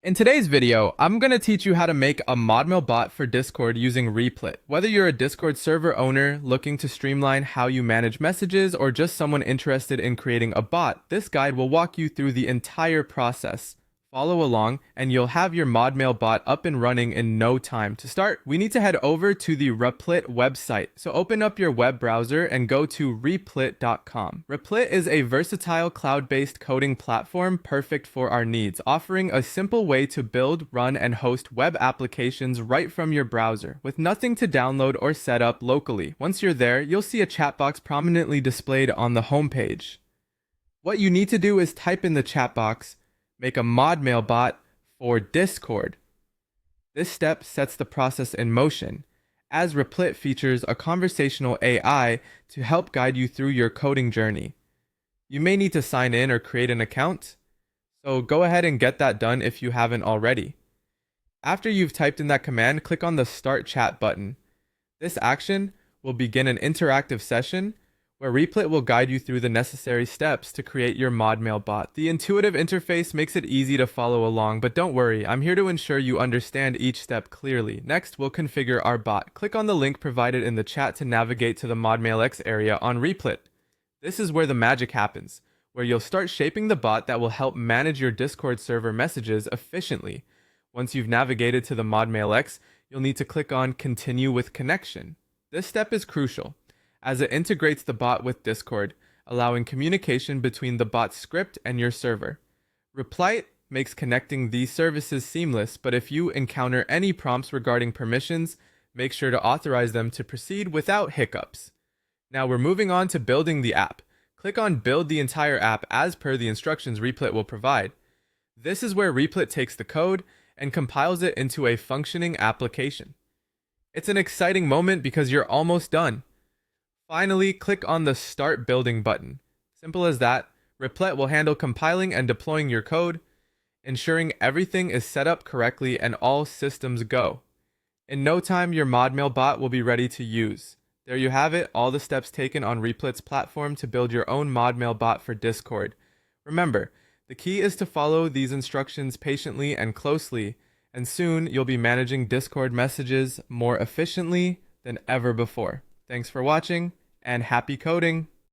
In today's video, I'm going to teach you how to make a Modmail bot for Discord using Replit. Whether you're a Discord server owner looking to streamline how you manage messages or just someone interested in creating a bot, this guide will walk you through the entire process. Follow along and you'll have your Modmail bot up and running in no time. To start, we need to head over to the Replit website. So open up your web browser and go to replit.com. Replit is a versatile cloud-based coding platform perfect for our needs, offering a simple way to build, run, and host web applications right from your browser, with nothing to download or set up locally. Once you're there, you'll see a chat box prominently displayed on the homepage. What you need to do is type in the chat box, make a Modmail bot for Discord. This step sets the process in motion, as Replit features a conversational AI to help guide you through your coding journey. You may need to sign in or create an account, so go ahead and get that done if you haven't already. After you've typed in that command, click on the Start Chat button. This action will begin an interactive session where Replit will guide you through the necessary steps to create your Modmail bot. The intuitive interface makes it easy to follow along, but don't worry, I'm here to ensure you understand each step clearly. Next, we'll configure our bot. Click on the link provided in the chat to navigate to the Modmail X area on Replit. This is where the magic happens, where you'll start shaping the bot that will help manage your Discord server messages efficiently. Once you've navigated to the Modmail X, you'll need to click on Continue with Connection. This step is crucial, as it integrates the bot with Discord, allowing communication between the bot's script and your server. Replit makes connecting these services seamless, but if you encounter any prompts regarding permissions, make sure to authorize them to proceed without hiccups. Now we're moving on to building the app. Click on Build the entire app as per the instructions Replit will provide. This is where Replit takes the code and compiles it into a functioning application. It's an exciting moment because you're almost done. Finally, click on the Start Building button. Simple as that. Replit will handle compiling and deploying your code, ensuring everything is set up correctly and all systems go. In no time, your Modmail bot will be ready to use. There you have it, all the steps taken on Replit's platform to build your own Modmail bot for Discord. Remember, the key is to follow these instructions patiently and closely, and soon you'll be managing Discord messages more efficiently than ever before. Thanks for watching, and happy coding!